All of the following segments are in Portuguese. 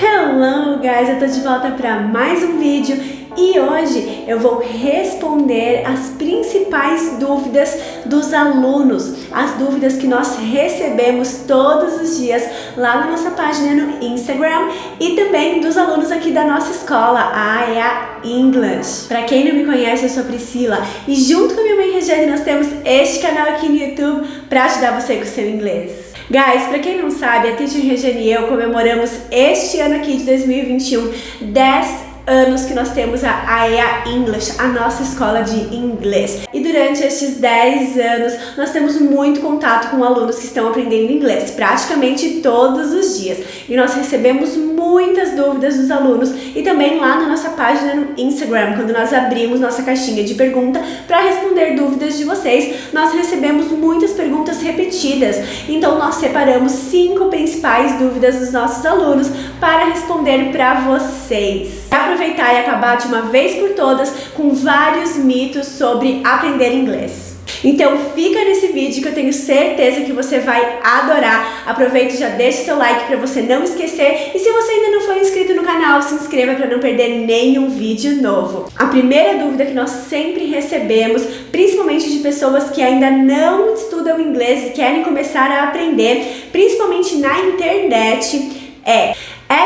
Hello guys, eu tô de volta para mais um vídeo e hoje eu vou responder as principais dúvidas dos alunos, as dúvidas que nós recebemos todos os dias lá na nossa página no Instagram e também dos alunos aqui da nossa escola, a AEA English. Para quem não me conhece, eu sou a Priscila e junto com a minha mãe Regiane nós temos este canal aqui no YouTube para ajudar você com o seu inglês. Guys, pra quem não sabe, a Teacher Regiane e eu comemoramos este ano aqui de 2021 10 anos que nós temos a AEA English, a nossa escola de inglês. E durante estes 10 anos, nós temos muito contato com alunos que estão aprendendo inglês, praticamente todos os dias. E nós recebemos muitas dúvidas dos alunos e também lá na nossa página no Instagram, quando nós abrimos nossa caixinha de pergunta para responder dúvidas de vocês, nós recebemos muitas perguntas repetidas. Então nós separamos 5 principais dúvidas dos nossos alunos para responder para vocês. Aproveitar e acabar de uma vez por todas com vários mitos sobre aprender inglês. Então fica nesse vídeo que eu tenho certeza que você vai adorar. Aproveita e já deixa seu like para você não esquecer. E se você ainda não for inscrito no canal, se inscreva para não perder nenhum vídeo novo. A primeira dúvida que nós sempre recebemos, principalmente de pessoas que ainda não estudam inglês e querem começar a aprender, principalmente na internet, é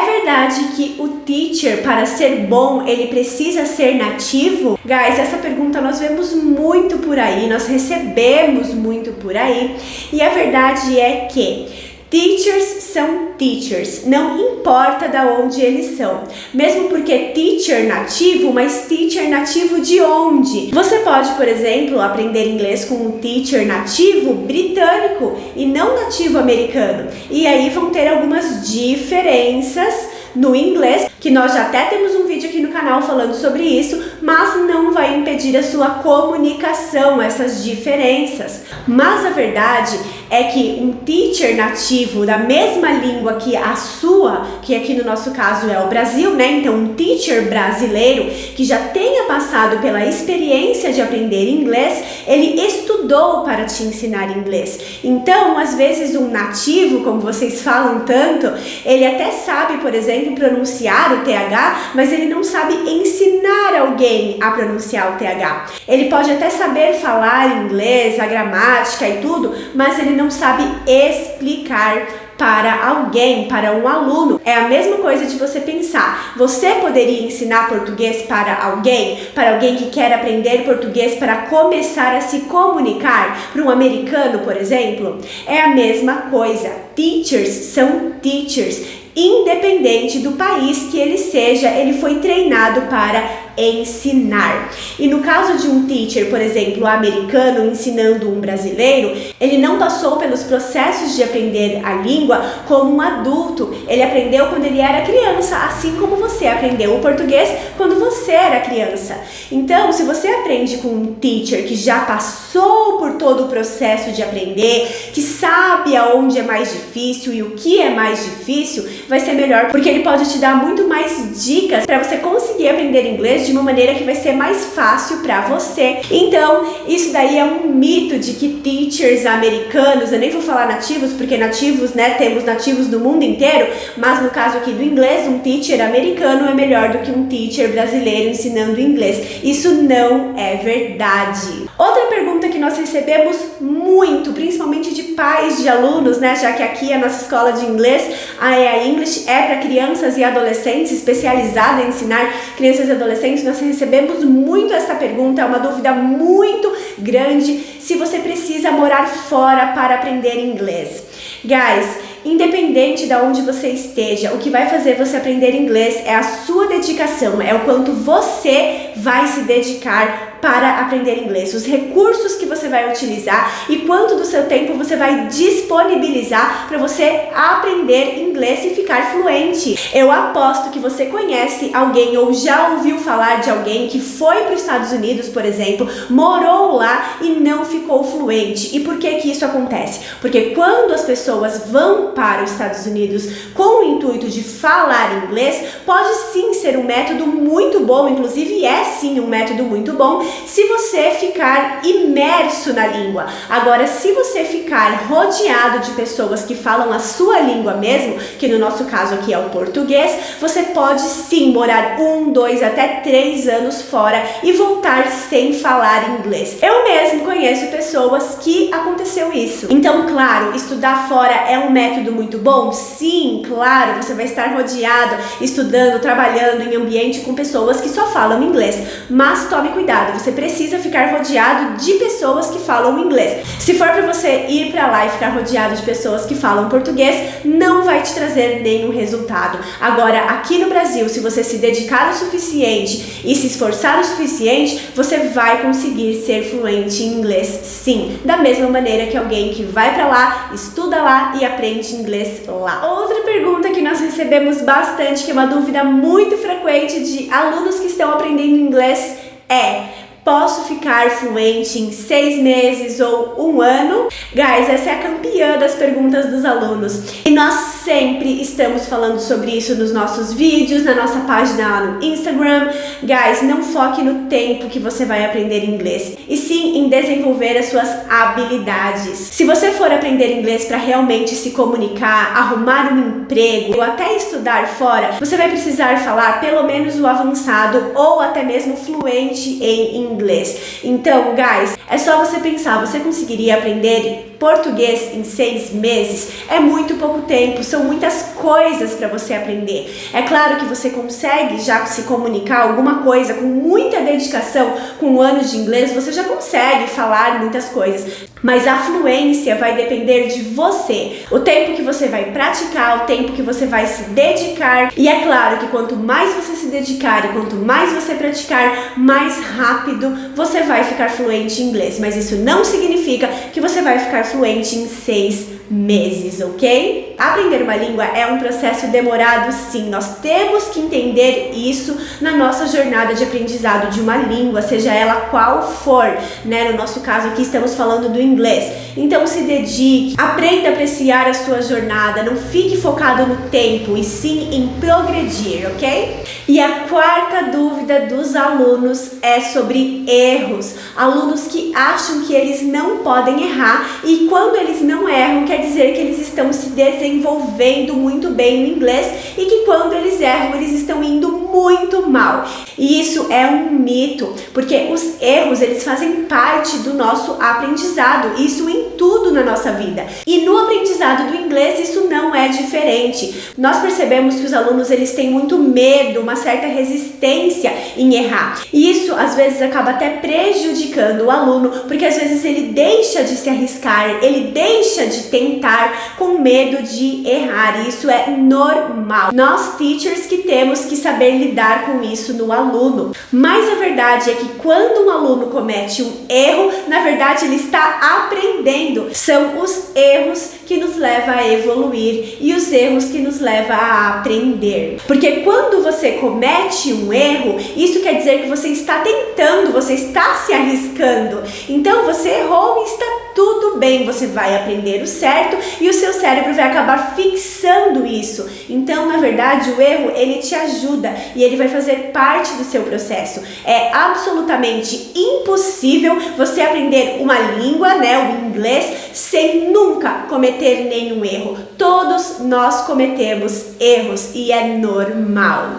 verdade que o teacher, para ser bom, ele precisa ser nativo? Guys, essa pergunta nós vemos muito por aí, nós recebemos muito por aí. E a verdade é que teachers são teachers, não importa de onde eles são. Mesmo porque teacher nativo, mas teacher nativo de onde? Você pode, por exemplo, aprender inglês com um teacher nativo britânico e não nativo americano. E aí vão ter algumas diferenças no inglês, que nós já até temos um vídeo aqui no canal falando sobre isso, mas não vai impedir a sua comunicação, essas diferenças. Mas a verdade é que um teacher nativo da mesma língua que a sua, que aqui no nosso caso é o Brasil, né? Então um teacher brasileiro que já tenha passado pela experiência de aprender inglês, ele estudou para te ensinar inglês. Então, às vezes um nativo, como vocês falam tanto, ele até sabe, por exemplo, pronunciar o TH, mas ele não sabe ensinar alguém a pronunciar o TH. Ele pode até saber falar inglês, a gramática e tudo, mas ele não sabe explicar para alguém, para um aluno. É a mesma coisa de você pensar, você poderia ensinar português para alguém que quer aprender português para começar a se comunicar, para um americano, por exemplo? É a mesma coisa. Teachers são teachers. Independente do país que ele seja, ele foi treinado para ensinar. E no caso de um teacher, por exemplo, americano ensinando um brasileiro, ele não passou pelos processos de aprender a língua como um adulto. Ele aprendeu quando ele era criança, assim como você aprendeu o português quando você era criança. Então, se você aprende com um teacher que já passou por todo o processo de aprender, que sabe aonde é mais difícil e o que é mais difícil, vai ser melhor, porque ele pode te dar muito mais dicas para você conseguir aprender inglês de uma maneira que vai ser mais fácil para você. Então, isso daí é um mito de que teachers americanos, eu nem vou falar nativos, porque nativos, né, temos nativos do mundo inteiro, mas no caso aqui do inglês, um teacher americano é melhor do que um teacher brasileiro ensinando inglês. Isso não é verdade. Outra pergunta que nós recebemos muito, principalmente de pais de alunos, né, já que aqui a nossa escola de inglês, a AEA English, é para crianças e adolescentes, especializada em ensinar crianças e adolescentes. Nós recebemos muito essa pergunta, é uma dúvida muito grande, se você precisa morar fora para aprender inglês. Guys, independente de onde você esteja, o que vai fazer você aprender inglês é a sua dedicação, é o quanto você vai se dedicar para aprender inglês, os recursos que você vai utilizar e quanto do seu tempo você vai disponibilizar para você aprender inglês e ficar fluente. Eu aposto que você conhece alguém ou já ouviu falar de alguém que foi para os Estados Unidos, por exemplo, morou lá e não ficou fluente. E por que que isso acontece? Porque quando as pessoas vão para os Estados Unidos com o intuito de falar inglês, pode sim ser um método muito bom, inclusive é sim um método muito bom, se você ficar imerso na língua. Agora, se você ficar rodeado de pessoas que falam a sua língua mesmo, que no nosso caso aqui é o português, você pode sim morar 1, 2 até 3 anos fora e voltar sem falar inglês. Eu mesmo conheço pessoas que aconteceu isso. Então, claro, estudar fora é um método muito bom? Sim, claro, você vai estar rodeado, estudando, trabalhando em ambiente com pessoas que só falam inglês. Mas tome cuidado, você precisa ficar rodeado de pessoas que falam inglês. Se for para você ir para lá e ficar rodeado de pessoas que falam português, não vai te trazer nenhum resultado. Agora, aqui no Brasil, se você se dedicar o suficiente e se esforçar o suficiente, você vai conseguir ser fluente em inglês, sim. Da mesma maneira que alguém que vai para lá, estuda lá e aprende inglês lá. Outra pergunta que nós recebemos bastante, que é uma dúvida muito frequente de alunos que estão aprendendo inglês é: posso ficar fluente em 6 meses ou 1 ano? Guys, essa é a campeã das perguntas dos alunos. E nós sempre estamos falando sobre isso nos nossos vídeos, na nossa página lá no Instagram. Guys, não foque no tempo que você vai aprender inglês, e sim em desenvolver as suas habilidades. Se você for aprender inglês para realmente se comunicar, arrumar um emprego ou até estudar fora, você vai precisar falar pelo menos o avançado ou até mesmo fluente em inglês. Então, guys, é só você pensar, você conseguiria aprender português em 6 meses? É muito pouco tempo, são muitas coisas para você aprender. É claro que você consegue já se comunicar alguma coisa com muita dedicação, com 1 ano de inglês, você já consegue falar muitas coisas. Mas a fluência vai depender de você. O tempo que você vai praticar, o tempo que você vai se dedicar. E é claro que quanto mais você se dedicar e quanto mais você praticar, mais rápido você vai ficar fluente em inglês. Mas isso não significa que você vai ficar fluente em 6 meses, ok? Aprender uma língua é um processo demorado, sim. Nós temos que entender isso na nossa jornada de aprendizado de uma língua, seja ela qual for, né? No nosso caso aqui estamos falando do inglês. Então se dedique, aprenda a apreciar a sua jornada, não fique focado no tempo e sim em progredir, ok? E a 4ª dúvida dos alunos é sobre erros. Alunos que acham que eles não podem errar, e quando eles não erram, quer dizer que eles estão se desenvolvendo muito bem no inglês, e que quando eles erram, eles estão indo muito mal. E isso é um mito, porque os erros, eles fazem parte do nosso aprendizado, isso em tudo na nossa vida. E no aprendizado do inglês, isso não é diferente. Nós percebemos que os alunos, eles têm muito medo, uma certa resistência em errar. E isso, às vezes, acaba até prejudicando o aluno, porque às vezes ele deixa de se arriscar, ele deixa de tentar com medo de errar. E isso é normal. Nós, teachers, que temos que saber lidar com isso no aluno. Mas a verdade é que quando um aluno comete um erro, na verdade ele está aprendendo. São os erros que nos levam a evoluir e os erros que nos levam a aprender. Porque quando você comete um erro, isso quer dizer que você está tentando, você está se arriscando. Então você errou e está tudo bem, você vai aprender o certo e o seu cérebro vai acabar fixando isso. Então, na verdade, o erro, ele te ajuda e ele vai fazer parte do seu processo. É absolutamente impossível você aprender uma língua, né, o inglês, sem nunca cometer nenhum erro. Todos nós cometemos erros e é normal.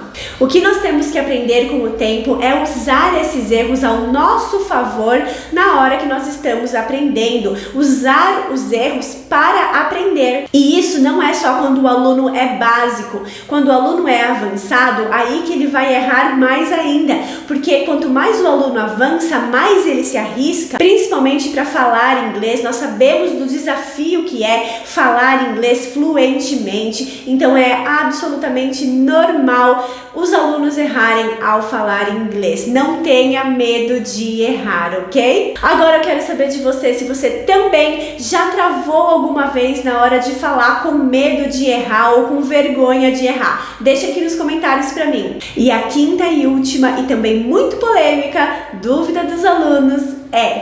O que nós temos que aprender com o tempo é usar esses erros ao nosso favor na hora que nós estamos aprendendo. Usar os erros para aprender. E isso não é só quando o aluno é básico. Quando o aluno é avançado, aí que ele vai errar mais ainda. Porque quanto mais o aluno avança, mais ele se arrisca, principalmente para falar inglês. Nós sabemos do desafio que é falar inglês fluentemente. Então é absolutamente normal os alunos errarem ao falar inglês. Não tenha medo de errar, ok? Agora eu quero saber de você, se você também já travou alguma vez na hora de falar com medo de errar ou com vergonha de errar. Deixa aqui nos comentários pra mim. E a 5ª e última e também muito polêmica dúvida dos alunos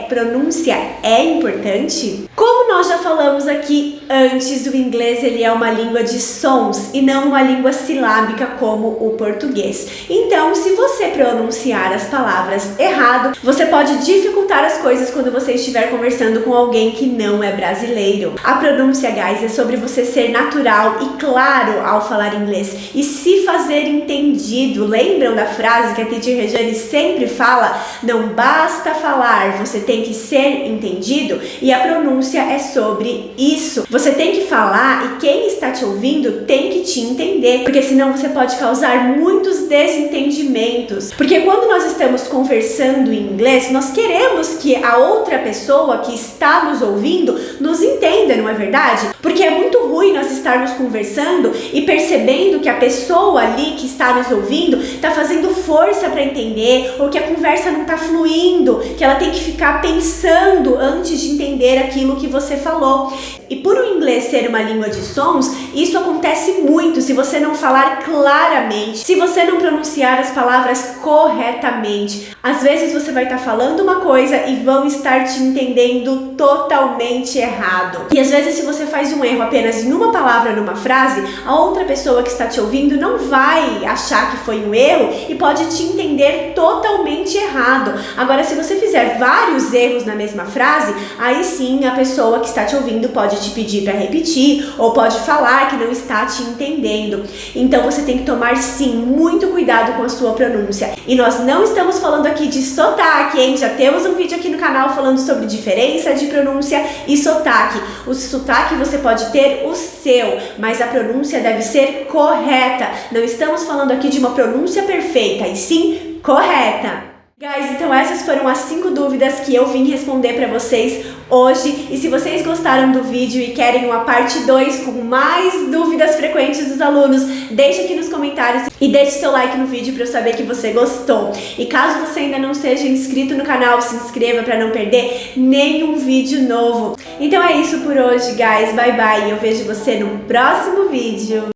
pronúncia é importante? Como nós já falamos aqui antes, o inglês ele é uma língua de sons e não uma língua silábica como o português. Então, se você pronunciar as palavras errado, você pode dificultar as coisas quando você estiver conversando com alguém que não é brasileiro. A pronúncia, guys, é sobre você ser natural e claro ao falar inglês e se fazer entendido. Lembram da frase que a Teacher Regiane sempre fala? Não basta falar, você tem que ser entendido. E a pronúncia é sobre isso. Você tem que falar e quem está te ouvindo tem que te entender, porque senão você pode causar muitos desentendimentos. Porque quando nós estamos conversando em inglês, nós queremos que a outra pessoa que está nos ouvindo nos entenda, não é verdade? Porque é muito ruim nós estarmos conversando e percebendo que a pessoa ali que está nos ouvindo está fazendo força para entender, ou que a conversa não está fluindo, que ela tem que ficar pensando antes de entender aquilo que você falou. E por o inglês ser uma língua de sons, isso acontece muito se você não falar claramente, se você não pronunciar as palavras corretamente. Às vezes você vai estar falando uma coisa e vão estar te entendendo totalmente errado. E às vezes, se você faz um erro apenas em uma palavra, numa frase, a outra pessoa que está te ouvindo não vai achar que foi um erro e pode te entender totalmente errado. Agora, se você fizer vários erros na mesma frase, aí sim a pessoa que está te ouvindo pode te pedir para repetir ou pode falar que não está te entendendo. Então você tem que tomar sim muito cuidado com a sua pronúncia. E nós não estamos falando aqui de sotaque, hein? Já temos um vídeo aqui no canal falando sobre diferença de pronúncia e sotaque. O sotaque você pode ter o seu, mas a pronúncia deve ser correta. Não estamos falando aqui de uma pronúncia perfeita, e sim correta. Guys, então essas foram as 5 dúvidas que eu vim responder para vocês hoje. E se vocês gostaram do vídeo e querem uma parte 2 com mais dúvidas frequentes dos alunos, deixe aqui nos comentários e deixe seu like no vídeo para eu saber que você gostou. E caso você ainda não seja inscrito no canal, se inscreva para não perder nenhum vídeo novo. Então é isso por hoje, guys. Bye bye. Eu vejo você no próximo vídeo.